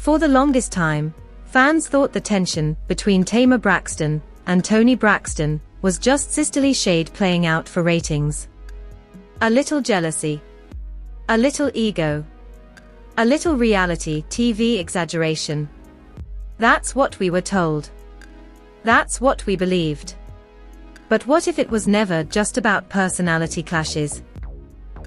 For the longest time, fans thought the tension between Tamar Braxton and Toni Braxton was just sisterly shade playing out for ratings. A little jealousy. A little ego. A little reality TV exaggeration. That's what we were told. That's what we believed. But what if it was never just about personality clashes?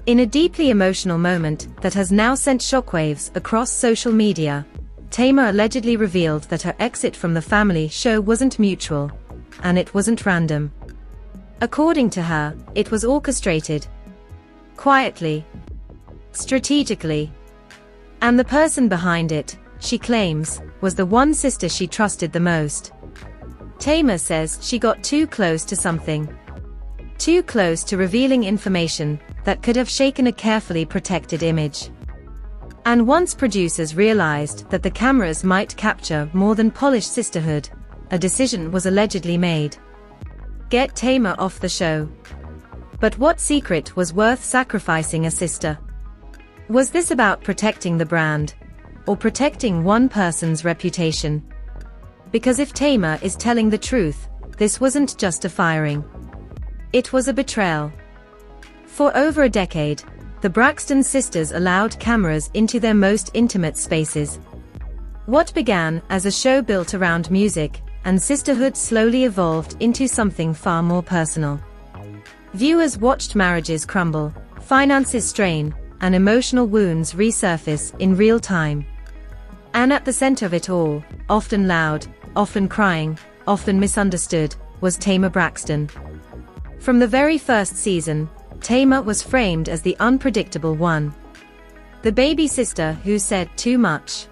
In a deeply emotional moment that has now sent shockwaves across social media, Tamar allegedly revealed that her exit from the family show wasn't mutual, and it wasn't random. According to her, it was orchestrated. Quietly. Strategically. And the person behind it, she claims, was the one sister she trusted the most. Tamar says she got too close to something. Too close to revealing information that could have shaken a carefully protected image. And once producers realized that the cameras might capture more than polished sisterhood, a decision was allegedly made. Get Tamar off the show. But what secret was worth sacrificing a sister? Was this about protecting the brand, or protecting one person's reputation? Because if Tamar is telling the truth, this wasn't just a firing. It was a betrayal. For over a decade, the Braxton sisters allowed cameras into their most intimate spaces. What began as a show built around music and sisterhood slowly evolved into something far more personal. Viewers watched marriages crumble, finances strain, and emotional wounds resurface in real time. And at the center of it all, often loud, often crying, often misunderstood, was Tamar Braxton. From the very first season, Tamar was framed as the unpredictable one. The baby sister who said too much.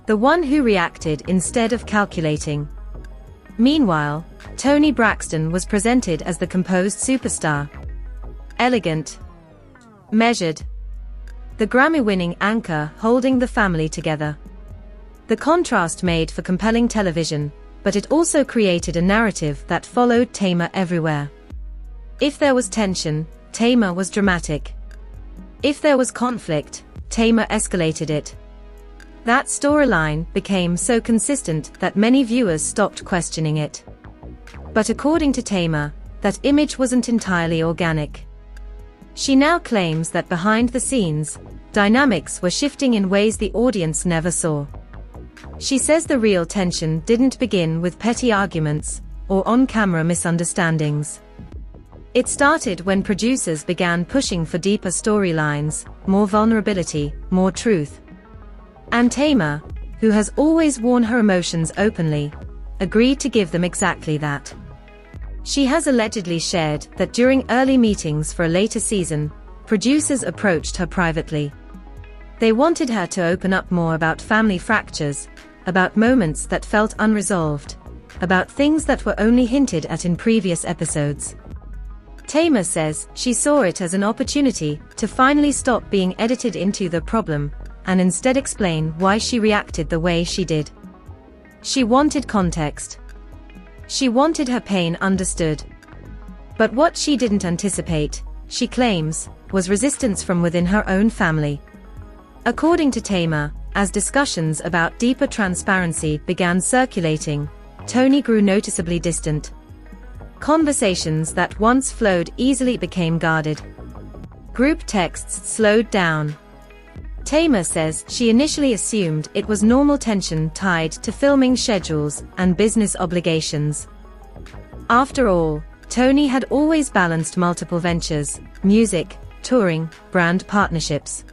The one who reacted instead of calculating. Meanwhile, Toni Braxton was presented as the composed superstar. Elegant. Measured. The Grammy-winning anchor holding the family together. The contrast made for compelling television, but it also created a narrative that followed Tamar everywhere. If there was tension, Tamar was dramatic. If there was conflict, Tamar escalated it. That storyline became so consistent that many viewers stopped questioning it. But according to Tamar, that image wasn't entirely organic. She now claims that behind the scenes, dynamics were shifting in ways the audience never saw. She says the real tension didn't begin with petty arguments or on-camera misunderstandings. It started when producers began pushing for deeper storylines, more vulnerability, more truth. And Tamar, who has always worn her emotions openly, agreed to give them exactly that. She has allegedly shared that during early meetings for a later season, producers approached her privately. They wanted her to open up more about family fractures, about moments that felt unresolved, about things that were only hinted at in previous episodes. Tamar says she saw it as an opportunity to finally stop being edited into the problem, and instead explain why she reacted the way she did. She wanted context. She wanted her pain understood. But what she didn't anticipate, she claims, was resistance from within her own family. According to Tamar, as discussions about deeper transparency began circulating, Toni grew noticeably distant. Conversations that once flowed easily became guarded. Group texts slowed down. Tamar says she initially assumed it was normal tension tied to filming schedules and business obligations. After all, Toni had always balanced multiple ventures: music, touring, brand partnerships.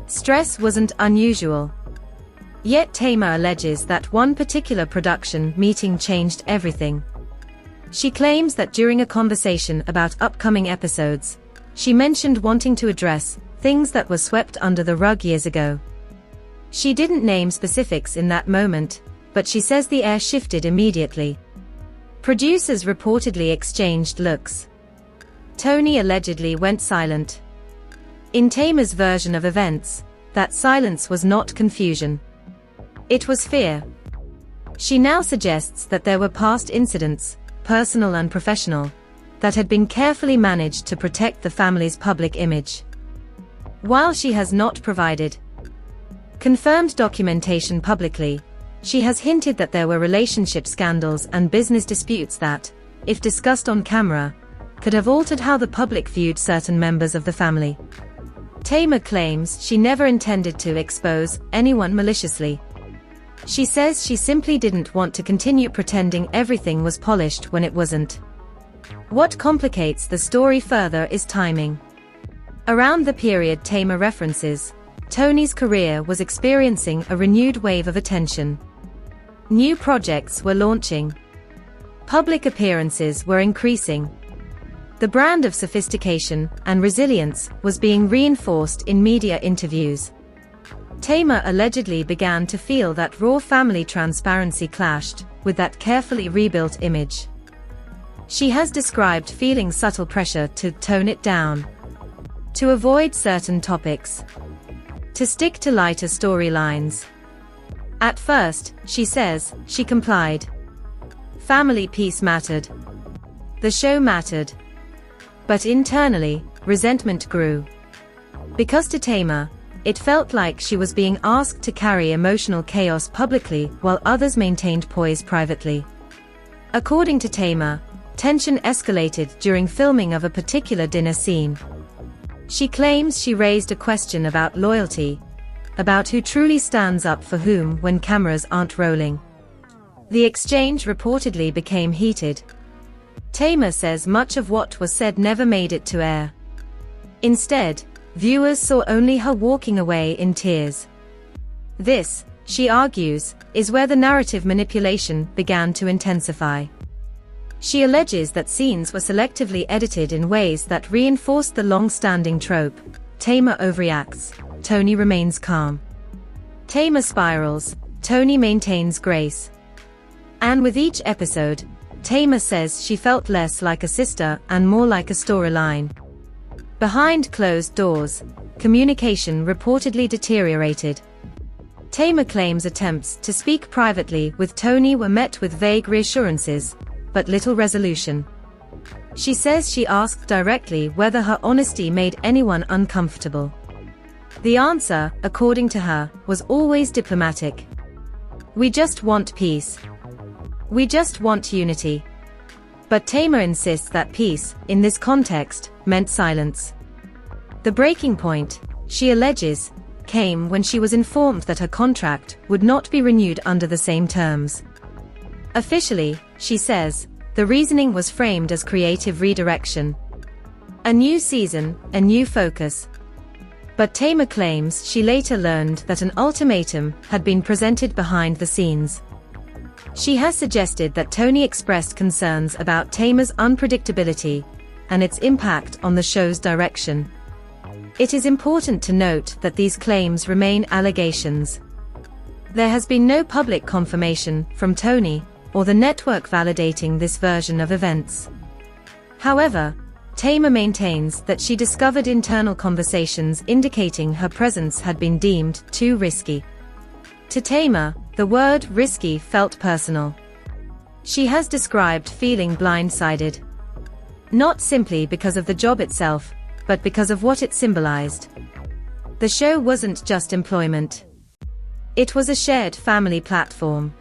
Stress wasn't unusual. Yet Tamar alleges that one particular production meeting changed everything. She claims that during a conversation about upcoming episodes, she mentioned wanting to address things that were swept under the rug years ago. She didn't name specifics in that moment, but she says the air shifted immediately. Producers reportedly exchanged looks. Toni allegedly went silent. In Tamar's version of events, that silence was not confusion. It was fear. She now suggests that there were past incidents, personal and professional, that had been carefully managed to protect the family's public image. While she has not provided confirmed documentation publicly, she has hinted that there were relationship scandals and business disputes that, if discussed on camera, could have altered how the public viewed certain members of the family. Tamar claims she never intended to expose anyone maliciously. She says she simply didn't want to continue pretending everything was polished when it wasn't. What complicates the story further is timing. Around the period Tamar references, Toni's career was experiencing a renewed wave of attention. New projects were launching. Public appearances were increasing. The brand of sophistication and resilience was being reinforced in media interviews. Tamar allegedly began to feel that raw family transparency clashed with that carefully rebuilt image. She has described feeling subtle pressure to tone it down, to avoid certain topics, to stick to lighter storylines. At first, she says, she complied. Family peace mattered. The show mattered. But internally, resentment grew. Because to Tamar, it felt like she was being asked to carry emotional chaos publicly while others maintained poise privately. According to Tamar, tension escalated during filming of a particular dinner scene. She claims she raised a question about loyalty, about who truly stands up for whom when cameras aren't rolling. The exchange reportedly became heated. Tamar says much of what was said never made it to air. Instead, viewers saw only her walking away in tears. This, she argues, is where the narrative manipulation began to intensify. She alleges that scenes were selectively edited in ways that reinforced the long-standing trope: Tamar overreacts, Toni remains calm. Tamar spirals, Toni maintains grace. And with each episode, Tamar says she felt less like a sister and more like a storyline. Behind closed doors, communication reportedly deteriorated. Tamar claims attempts to speak privately with Toni were met with vague reassurances, but little resolution. She says she asked directly whether her honesty made anyone uncomfortable. The answer, according to her, was always diplomatic. We just want peace. We just want unity. But Tamar insists that peace, in this context, meant silence. The breaking point, she alleges, came when she was informed that her contract would not be renewed under the same terms. Officially, she says, the reasoning was framed as creative redirection. A new season, a new focus. But Tamar claims she later learned that an ultimatum had been presented behind the scenes. She has suggested that Toni expressed concerns about Tamar's unpredictability and its impact on the show's direction. It is important to note that these claims remain allegations. There has been no public confirmation from Toni or the network validating this version of events. However, Tamar maintains that she discovered internal conversations indicating her presence had been deemed too risky. To Tamar, the word risky felt personal. She has described feeling blindsided. Not simply because of the job itself, but because of what it symbolized. The show wasn't just employment. It was a shared family platform.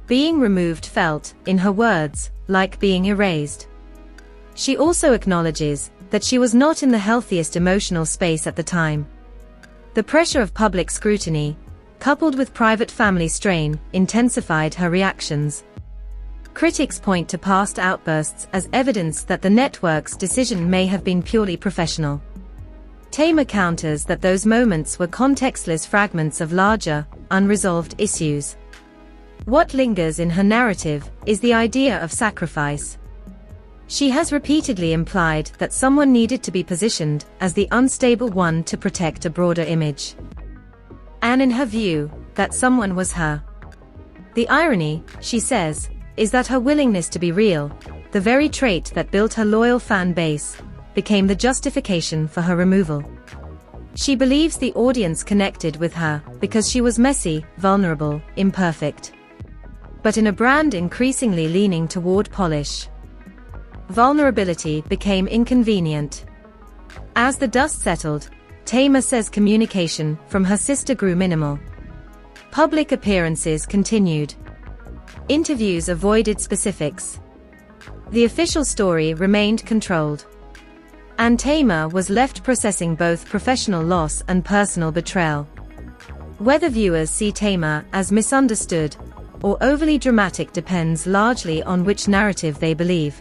Being removed felt, in her words, like being erased. She also acknowledges that she was not in the healthiest emotional space at the time. The pressure of public scrutiny, coupled with private family strain, intensified her reactions. Critics point to past outbursts as evidence that the network's decision may have been purely professional. Tamar counters that those moments were contextless fragments of larger, unresolved issues. What lingers in her narrative is the idea of sacrifice. She has repeatedly implied that someone needed to be positioned as the unstable one to protect a broader image. And in her view, that someone was her. The irony, she says, is that her willingness to be real, the very trait that built her loyal fan base, became the justification for her removal. She believes the audience connected with her because she was messy, vulnerable, imperfect. But in a brand increasingly leaning toward polish, vulnerability became inconvenient. As the dust settled, Tamar says communication from her sister grew minimal. Public appearances continued. Interviews avoided specifics. The official story remained controlled. And Tamar was left processing both professional loss and personal betrayal. Whether viewers see Tamar as misunderstood or overly dramatic depends largely on which narrative they believe.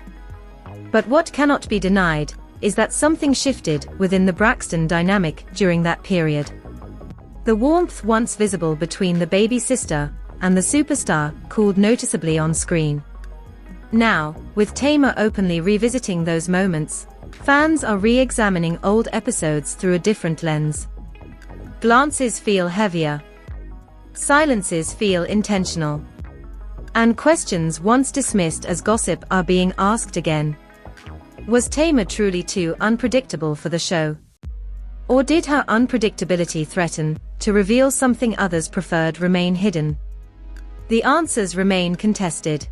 But what cannot be denied is that something shifted within the Braxton dynamic during that period. The warmth once visible between the baby sister and the superstar cooled noticeably on screen. Now, with Tamar openly revisiting those moments, fans are re-examining old episodes through a different lens. Glances feel heavier. Silences feel intentional. And questions once dismissed as gossip are being asked again. Was Tamar truly too unpredictable for the show? Or did her unpredictability threaten to reveal something others preferred remain hidden? The answers remain contested.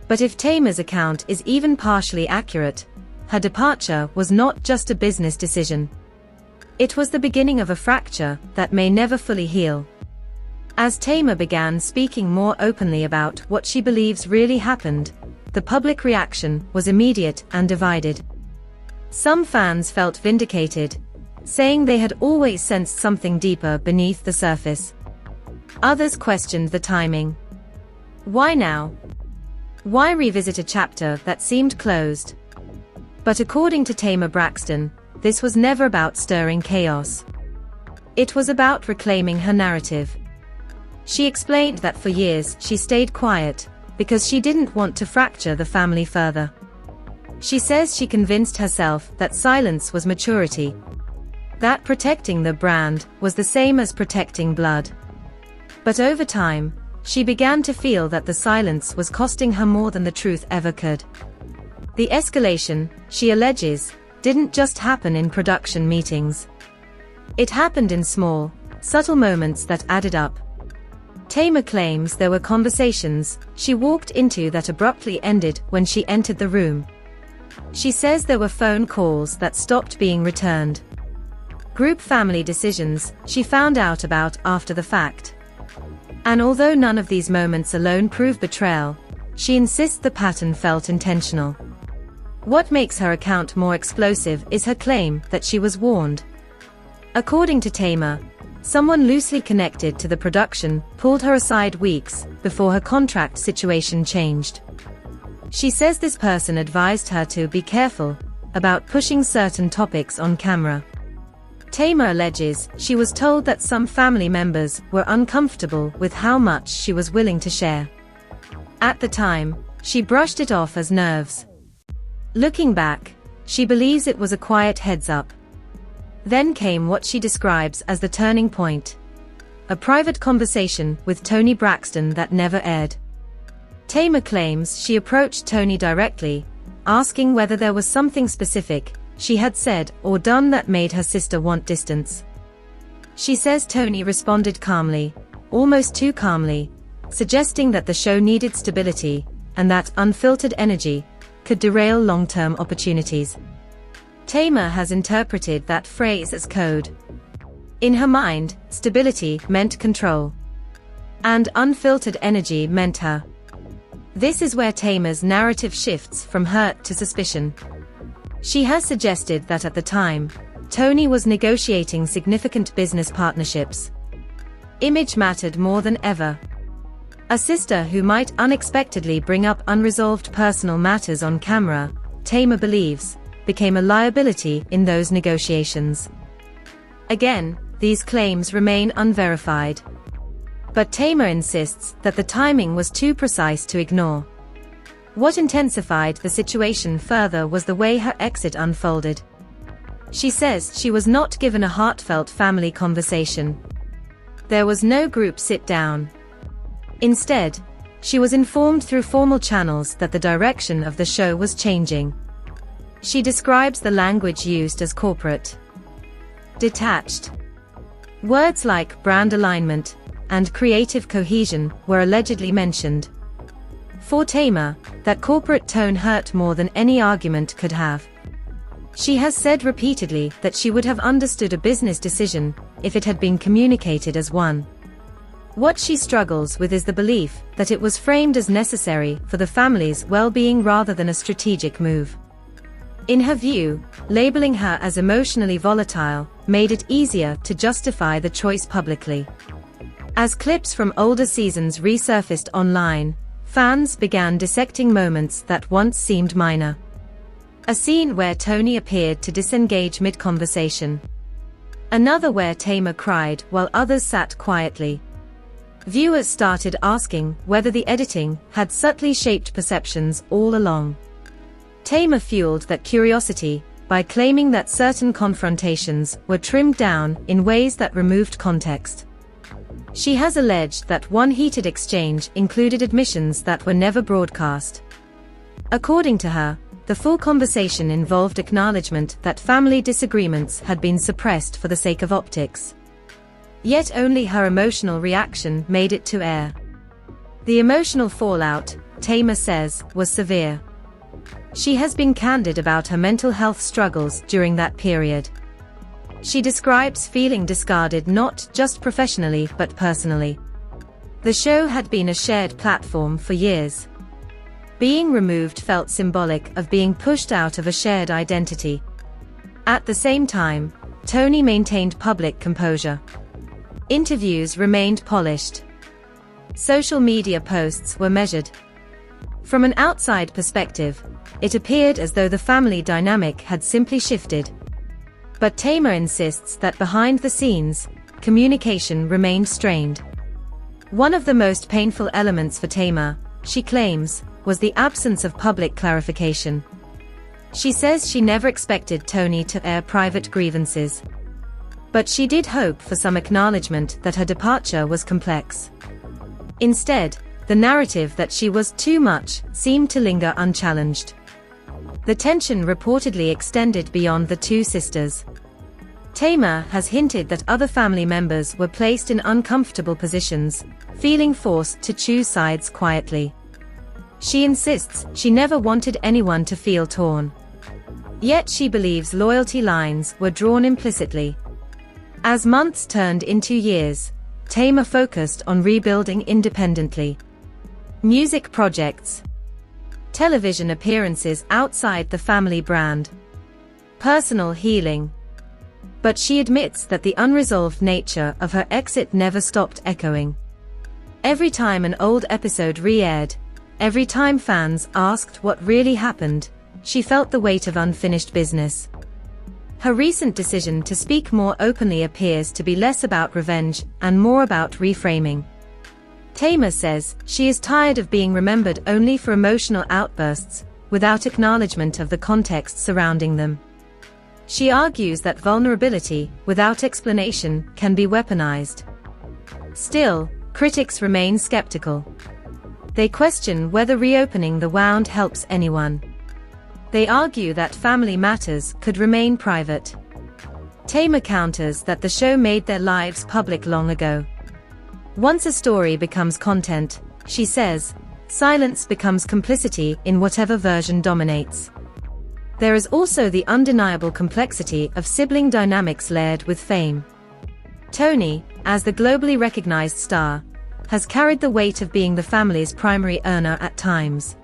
But if Tamar's account is even partially accurate, her departure was not just a business decision. It was the beginning of a fracture that may never fully heal. As Tamar began speaking more openly about what she believes really happened, the public reaction was immediate and divided. Some fans felt vindicated, saying they had always sensed something deeper beneath the surface. Others questioned the timing. Why now? Why revisit a chapter that seemed closed? But according to Tamar Braxton, this was never about stirring chaos. It was about reclaiming her narrative. She explained that for years she stayed quiet because she didn't want to fracture the family further. She says she convinced herself that silence was maturity, that protecting the brand was the same as protecting blood. But over time, she began to feel that the silence was costing her more than the truth ever could. The escalation, she alleges, didn't just happen in production meetings. It happened in small, subtle moments that added up. Tamar claims there were conversations she walked into that abruptly ended when she entered the room. She says there were phone calls that stopped being returned. Group family decisions she found out about after the fact. And although none of these moments alone prove betrayal, she insists the pattern felt intentional. What makes her account more explosive is her claim that she was warned. According to Tamar, someone loosely connected to the production pulled her aside weeks before her contract situation changed. She says this person advised her to be careful about pushing certain topics on camera. Tamar alleges she was told that some family members were uncomfortable with how much she was willing to share. At the time, she brushed it off as nerves. Looking back, she believes it was a quiet heads-up. Then came what she describes as the turning point. A private conversation with Toni Braxton that never aired. Tamar claims she approached Toni directly, asking whether there was something specific she had said or done that made her sister want distance. She says Toni responded calmly, almost too calmly, suggesting that the show needed stability, and that unfiltered energy could derail long-term opportunities. Tamar has interpreted that phrase as code. In her mind, stability meant control. And unfiltered energy meant her. This is where Tamar's narrative shifts from hurt to suspicion. She has suggested that at the time, Toni was negotiating significant business partnerships. Image mattered more than ever. A sister who might unexpectedly bring up unresolved personal matters on camera, Tamar believes, became a liability in those negotiations. Again, these claims remain unverified. But Tamar insists that the timing was too precise to ignore. What intensified the situation further was the way her exit unfolded. She says she was not given a heartfelt family conversation. There was no group sit-down. Instead, she was informed through formal channels that the direction of the show was changing. She describes the language used as corporate. Detached. Words like brand alignment and creative cohesion were allegedly mentioned. For Tamar, that corporate tone hurt more than any argument could have. She has said repeatedly that she would have understood a business decision if it had been communicated as one. What she struggles with is the belief that it was framed as necessary for the family's well-being rather than a strategic move. In her view, labeling her as emotionally volatile made it easier to justify the choice publicly. As clips from older seasons resurfaced online, fans began dissecting moments that once seemed minor. A scene where Toni appeared to disengage mid-conversation. Another where Tamar cried while others sat quietly. Viewers started asking whether the editing had subtly shaped perceptions all along. Tamar fueled that curiosity by claiming that certain confrontations were trimmed down in ways that removed context. She has alleged that one heated exchange included admissions that were never broadcast. According to her, the full conversation involved acknowledgement that family disagreements had been suppressed for the sake of optics. Yet only her emotional reaction made it to air. The emotional fallout, Tamar says, was severe. She has been candid about her mental health struggles during that period. She describes feeling discarded not just professionally but personally. The show had been a shared platform for years. Being removed felt symbolic of being pushed out of a shared identity. At the same time, Toni maintained public composure. Interviews remained polished. Social media posts were measured. From an outside perspective, it appeared as though the family dynamic had simply shifted. But Tamar insists that behind the scenes, communication remained strained. One of the most painful elements for Tamar, she claims, was the absence of public clarification. She says she never expected Toni to air private grievances. But she did hope for some acknowledgement that her departure was complex. Instead, the narrative that she was too much seemed to linger unchallenged. The tension reportedly extended beyond the two sisters. Tamar has hinted that other family members were placed in uncomfortable positions, feeling forced to choose sides quietly. She insists she never wanted anyone to feel torn. Yet she believes loyalty lines were drawn implicitly. As months turned into years, Tamar focused on rebuilding independently. Music projects, television appearances outside the family brand, personal healing. But she admits that the unresolved nature of her exit never stopped echoing. Every time an old episode re-aired, every time fans asked what really happened, she felt the weight of unfinished business. Her recent decision to speak more openly appears to be less about revenge and more about reframing. Tamar says she is tired of being remembered only for emotional outbursts, without acknowledgement of the context surrounding them. She argues that vulnerability, without explanation, can be weaponized. Still, critics remain skeptical. They question whether reopening the wound helps anyone. They argue that family matters could remain private. Tamar counters that the show made their lives public long ago. Once a story becomes content, she says, silence becomes complicity in whatever version dominates. There is also the undeniable complexity of sibling dynamics layered with fame. Toni, as the globally recognized star, has carried the weight of being the family's primary earner at times.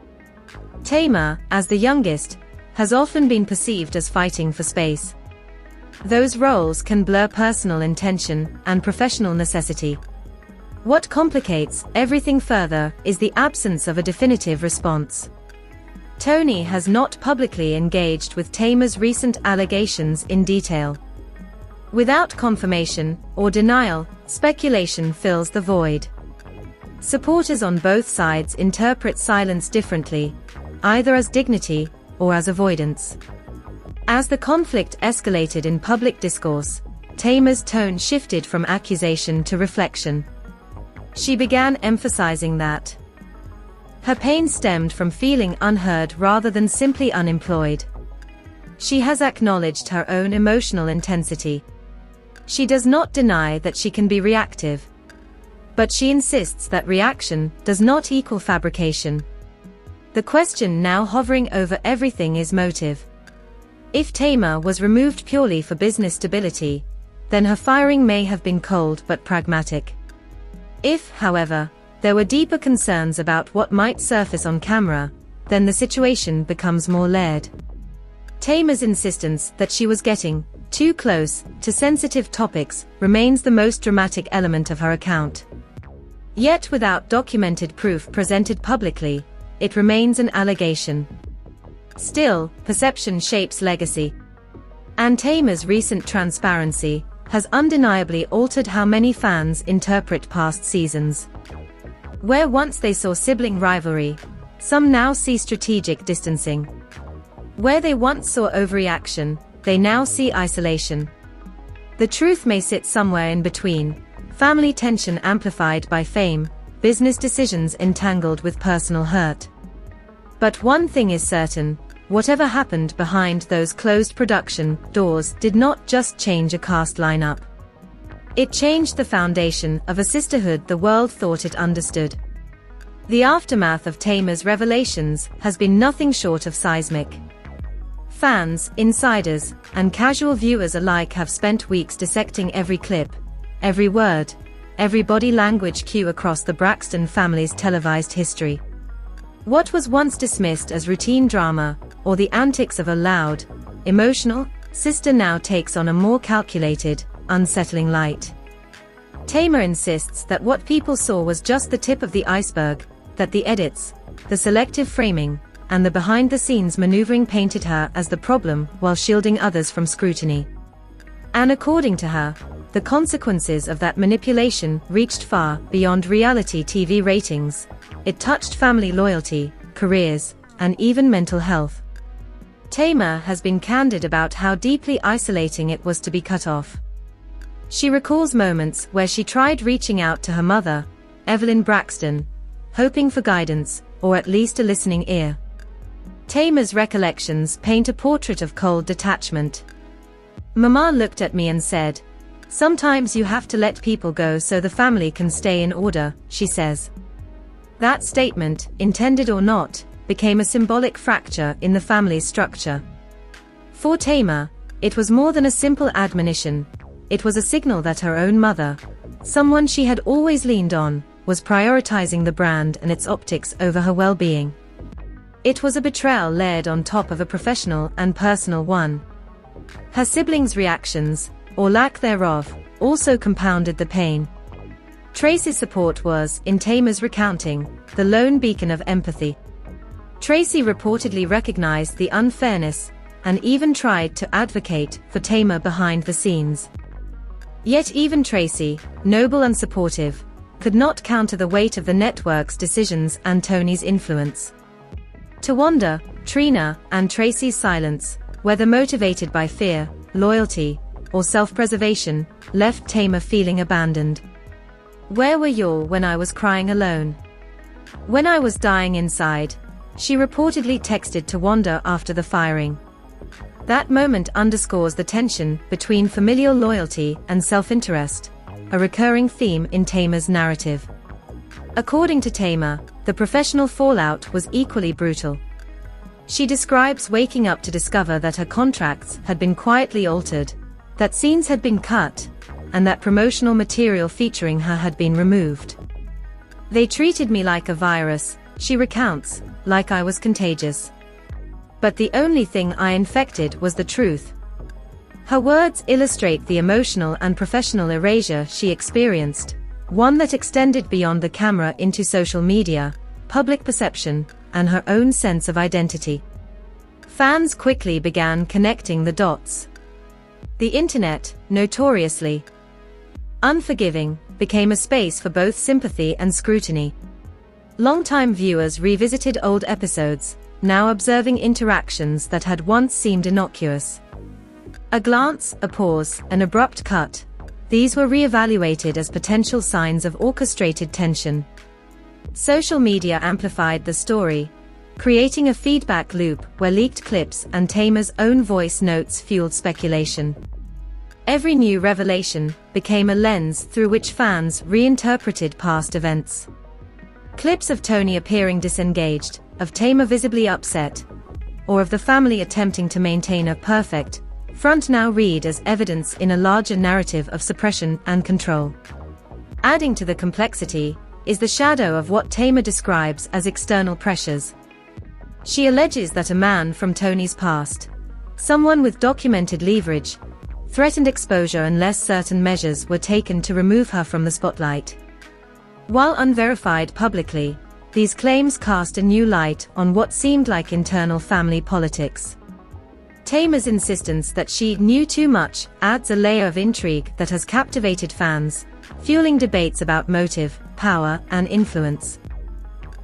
Tamar, as the youngest, has often been perceived as fighting for space. Those roles can blur personal intention and professional necessity. What complicates everything further is the absence of a definitive response. Toni has not publicly engaged with Tamar's recent allegations in detail. Without confirmation or denial, speculation fills the void. Supporters on both sides interpret silence differently, either as dignity or as avoidance. As the conflict escalated in public discourse, Tamar's tone shifted from accusation to reflection. She began emphasizing that her pain stemmed from feeling unheard rather than simply unemployed. She has acknowledged her own emotional intensity. She does not deny that she can be reactive, but she insists that reaction does not equal fabrication. The question now hovering over everything is motive. If Tamar was removed purely for business stability, then her firing may have been cold but pragmatic. If, however, there were deeper concerns about what might surface on camera, then the situation becomes more layered. Tamar's insistence that she was getting too close to sensitive topics remains the most dramatic element of her account. Yet without documented proof presented publicly, it remains an allegation. Still, perception shapes legacy. And Tamar's recent transparency has undeniably altered how many fans interpret past seasons. Where once they saw sibling rivalry, some now see strategic distancing. Where they once saw overreaction, they now see isolation. The truth may sit somewhere in between: family tension amplified by fame, business decisions entangled with personal hurt. But one thing is certain: whatever happened behind those closed production doors did not just change a cast lineup. It changed the foundation of a sisterhood the world thought it understood. The aftermath of Tamar's revelations has been nothing short of seismic. Fans, insiders, and casual viewers alike have spent weeks dissecting every clip, every word, every body language cue across the Braxton family's televised history. What was once dismissed as routine drama, or the antics of a loud, emotional sister now takes on a more calculated, unsettling light. Tamar insists that what people saw was just the tip of the iceberg, that the edits, the selective framing, and the behind-the-scenes maneuvering painted her as the problem while shielding others from scrutiny. And according to her, the consequences of that manipulation reached far beyond reality TV ratings. It touched family loyalty, careers, and even mental health. Tamar has been candid about how deeply isolating it was to be cut off. She recalls moments where she tried reaching out to her mother, Evelyn Braxton, hoping for guidance, or at least a listening ear. Tamar's recollections paint a portrait of cold detachment. "Mama looked at me and said, 'Sometimes you have to let people go so the family can stay in order,' she says." That statement, intended or not, became a symbolic fracture in the family's structure. For Tamar, it was more than a simple admonition. It was a signal that her own mother, someone she had always leaned on, was prioritizing the brand and its optics over her well-being. It was a betrayal layered on top of a professional and personal one. Her siblings' reactions, or lack thereof, also compounded the pain. Tracy's support was, in Tamar's recounting, the lone beacon of empathy. Tracy reportedly recognized the unfairness, and even tried to advocate for Tamar behind the scenes. Yet even Tracy, noble and supportive, could not counter the weight of the network's decisions and Toni's influence. Tawanda, Trina, and Tracy's silence, whether motivated by fear, loyalty, or self-preservation, left Tamar feeling abandoned. "Where were you when I was crying alone? When I was dying inside?" she reportedly texted Tawanda after the firing. That moment underscores the tension between familial loyalty and self-interest, a recurring theme in Tamar's narrative. According to Tamar, the professional fallout was equally brutal. She describes waking up to discover that her contracts had been quietly altered, that scenes had been cut, and that promotional material featuring her had been removed. "They treated me like a virus," she recounts, "like I was contagious. But the only thing I infected was the truth." Her words illustrate the emotional and professional erasure she experienced, one that extended beyond the camera into social media, public perception, and her own sense of identity. Fans quickly began connecting the dots. The internet, notoriously unforgiving, became a space for both sympathy and scrutiny. Longtime viewers revisited old episodes, now observing interactions that had once seemed innocuous. A glance, a pause, an abrupt cut. These were re-evaluated as potential signs of orchestrated tension. Social media amplified the story, creating a feedback loop where leaked clips and Tamar's own voice notes fueled speculation. Every new revelation became a lens through which fans reinterpreted past events. Clips of Toni appearing disengaged, of Tamar visibly upset, or of the family attempting to maintain a perfect front now read as evidence in a larger narrative of suppression and control. Adding to the complexity is the shadow of what Tamar describes as external pressures. She alleges that a man from Toni's past, someone with documented leverage, threatened exposure unless certain measures were taken to remove her from the spotlight. While unverified publicly, these claims cast a new light on what seemed like internal family politics. Tamar's insistence that she knew too much adds a layer of intrigue that has captivated fans, fueling debates about motive, power, and influence.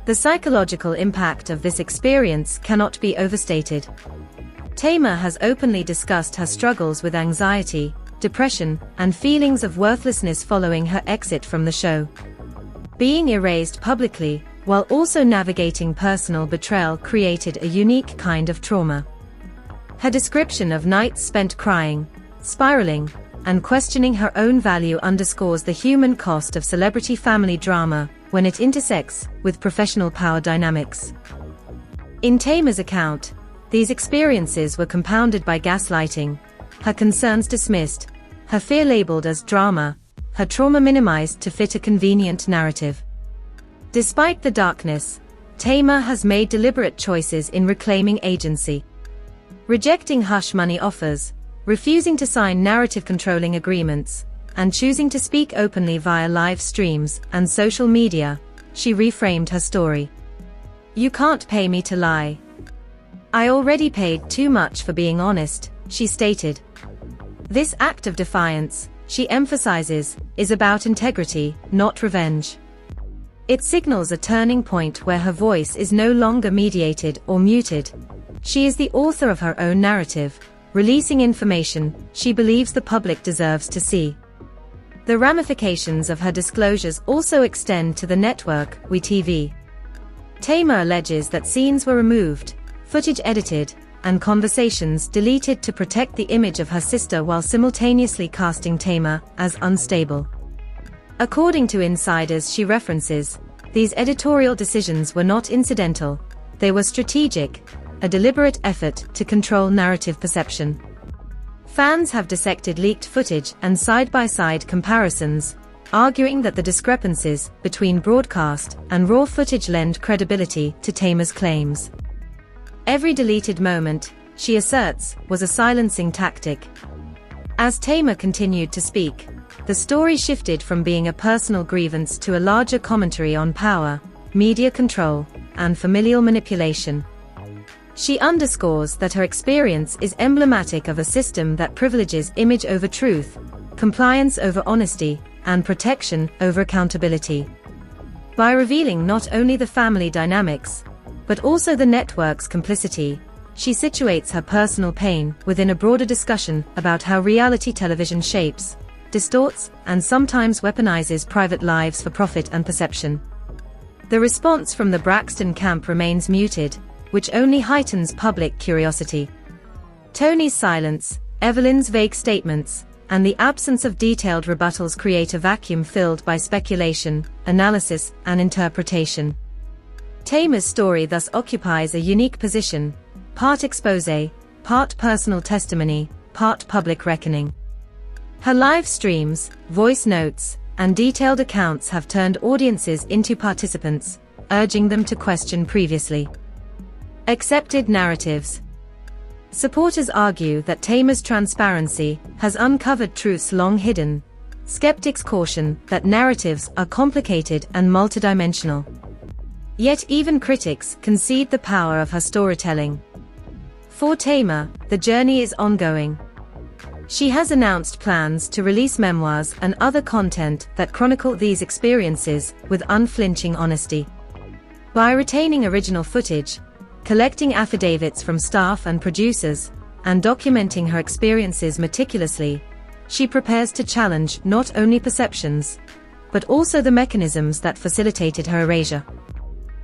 The psychological impact of this experience cannot be overstated. Tamar has openly discussed her struggles with anxiety, depression, and feelings of worthlessness following her exit from the show. Being erased publicly, while also navigating personal betrayal, created a unique kind of trauma. Her description of nights spent crying, spiraling, and questioning her own value underscores the human cost of celebrity family drama when it intersects with professional power dynamics. In Tamar's account, these experiences were compounded by gaslighting, her concerns dismissed, her fear labeled as drama, her trauma minimized to fit a convenient narrative. Despite the darkness, Tamar has made deliberate choices in reclaiming agency. Rejecting hush money offers, refusing to sign narrative-controlling agreements, and choosing to speak openly via live streams and social media, she reframed her story. "You can't pay me to lie. I already paid too much for being honest," she stated. This act of defiance, she emphasizes, is about integrity, not revenge. It signals a turning point where her voice is no longer mediated or muted. She is the author of her own narrative, releasing information she believes the public deserves to see. The ramifications of her disclosures also extend to the network, WeTV. Tamar alleges that scenes were removed, footage edited, and conversations deleted to protect the image of her sister while simultaneously casting Tamar as unstable. According to insiders she references, these editorial decisions were not incidental, they were strategic, a deliberate effort to control narrative perception. Fans have dissected leaked footage and side-by-side comparisons, arguing that the discrepancies between broadcast and raw footage lend credibility to Tamar's claims. Every deleted moment, she asserts, was a silencing tactic. As Tamar continued to speak, the story shifted from being a personal grievance to a larger commentary on power, media control, and familial manipulation. She underscores that her experience is emblematic of a system that privileges image over truth, compliance over honesty, and protection over accountability. By revealing not only the family dynamics, but also the network's complicity, she situates her personal pain within a broader discussion about how reality television shapes, distorts, and sometimes weaponizes private lives for profit and perception. The response from the Braxton camp remains muted, which only heightens public curiosity. Toni's silence, Evelyn's vague statements, and the absence of detailed rebuttals create a vacuum filled by speculation, analysis, and interpretation. Tamar's story thus occupies a unique position, part exposé, part personal testimony, part public reckoning. Her live streams, voice notes, and detailed accounts have turned audiences into participants, urging them to question previously accepted narratives. Supporters argue that Tamar's transparency has uncovered truths long hidden. Skeptics caution that narratives are complicated and multidimensional. Yet even critics concede the power of her storytelling. For Tamar, the journey is ongoing. She has announced plans to release memoirs and other content that chronicle these experiences with unflinching honesty. By retaining original footage, collecting affidavits from staff and producers, and documenting her experiences meticulously, she prepares to challenge not only perceptions, but also the mechanisms that facilitated her erasure.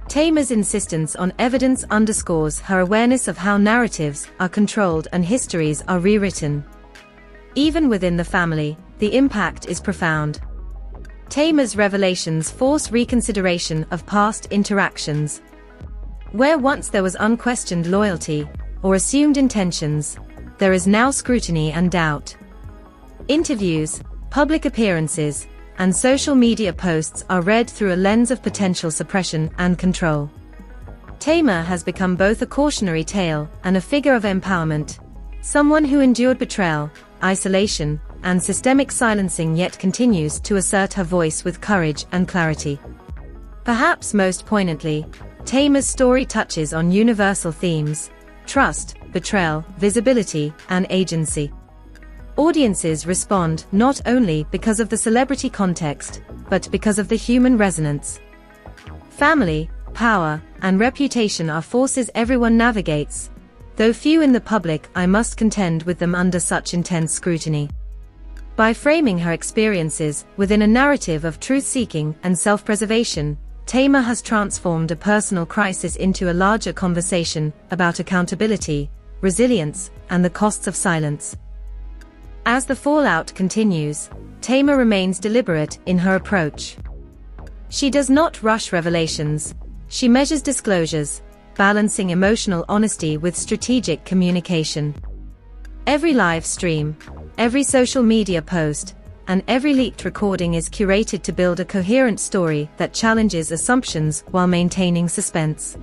Tamar's insistence on evidence underscores her awareness of how narratives are controlled and histories are rewritten. Even within the family, the impact is profound. Tamar's revelations force reconsideration of past interactions. Where once there was unquestioned loyalty, or assumed intentions, there is now scrutiny and doubt. Interviews, public appearances, and social media posts are read through a lens of potential suppression and control. Tamar has become both a cautionary tale and a figure of empowerment, someone who endured betrayal, isolation, and systemic silencing yet continues to assert her voice with courage and clarity. Perhaps most poignantly, Tamar's story touches on universal themes: trust, betrayal, visibility, and agency. Audiences respond not only because of the celebrity context, but because of the human resonance. Family, power, and reputation are forces everyone navigates, though few in the public must contend with them under such intense scrutiny. By framing her experiences within a narrative of truth-seeking and self-preservation, Tamar has transformed a personal crisis into a larger conversation about accountability, resilience, and the costs of silence. As the fallout continues, Tamar remains deliberate in her approach. She does not rush revelations, she measures disclosures, balancing emotional honesty with strategic communication. Every live stream, every social media post, and every leaked recording is curated to build a coherent story that challenges assumptions while maintaining suspense.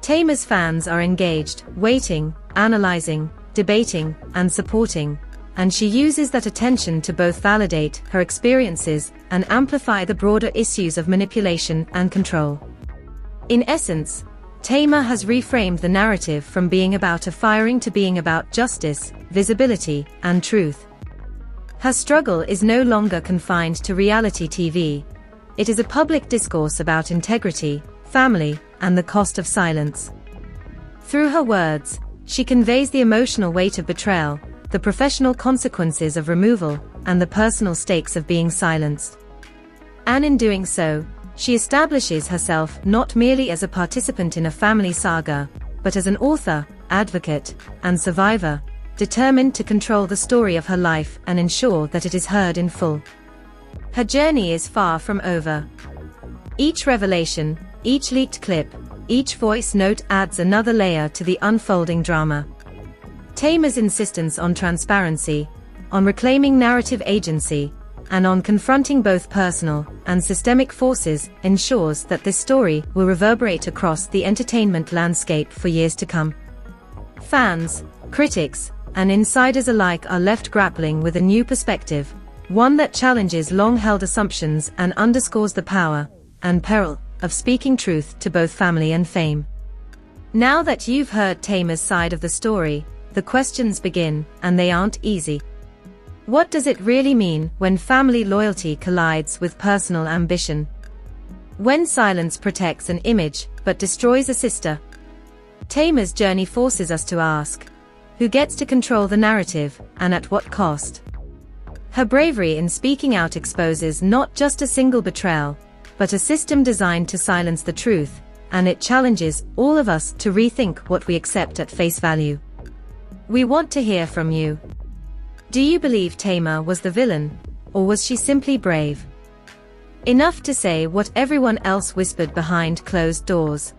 Tamar's fans are engaged, waiting, analyzing, debating, and supporting, and she uses that attention to both validate her experiences and amplify the broader issues of manipulation and control. In essence, Tamar has reframed the narrative from being about a firing to being about justice, visibility, and truth. Her struggle is no longer confined to reality TV. It is a public discourse about integrity, family, and the cost of silence. Through her words, she conveys the emotional weight of betrayal, the professional consequences of removal, and the personal stakes of being silenced. And in doing so, she establishes herself not merely as a participant in a family saga, but as an author, advocate, and survivor, determined to control the story of her life and ensure that it is heard in full. Her journey is far from over. Each revelation, each leaked clip, each voice note adds another layer to the unfolding drama. Tamar's insistence on transparency, on reclaiming narrative agency, and on confronting both personal and systemic forces ensures that this story will reverberate across the entertainment landscape for years to come. Fans, critics, and insiders alike are left grappling with a new perspective, one that challenges long-held assumptions and underscores the power and peril of speaking truth to both family and fame. Now that you've heard Tamar's side of the story, the questions begin, and they aren't easy. What does it really mean when family loyalty collides with personal ambition? When silence protects an image but destroys a sister? Tamar's journey forces us to ask, who gets to control the narrative, and at what cost? Her bravery in speaking out exposes not just a single betrayal, but a system designed to silence the truth, and it challenges all of us to rethink what we accept at face value. We want to hear from you. Do you believe Tamar was the villain, or was she simply brave? Enough to say what everyone else whispered behind closed doors.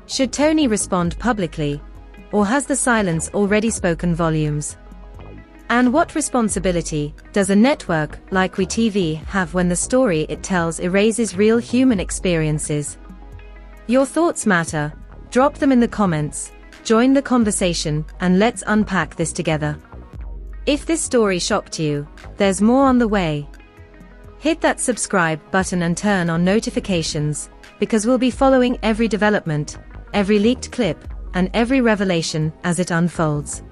Should Toni respond publicly, or has the silence already spoken volumes? And what responsibility does a network like WeTV have when the story it tells erases real human experiences? Your thoughts matter. Drop them in the comments, join the conversation, and let's unpack this together. If this story shocked you, there's more on the way. Hit that subscribe button and turn on notifications, because we'll be following every development, every leaked clip, and every revelation as it unfolds.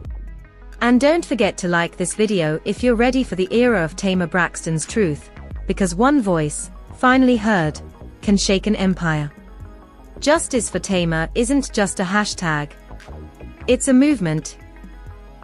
And don't forget to like this video if you're ready for the era of Tamar Braxton's truth, because one voice, finally heard, can shake an empire. Justice for Tamar isn't just a hashtag. It's a movement,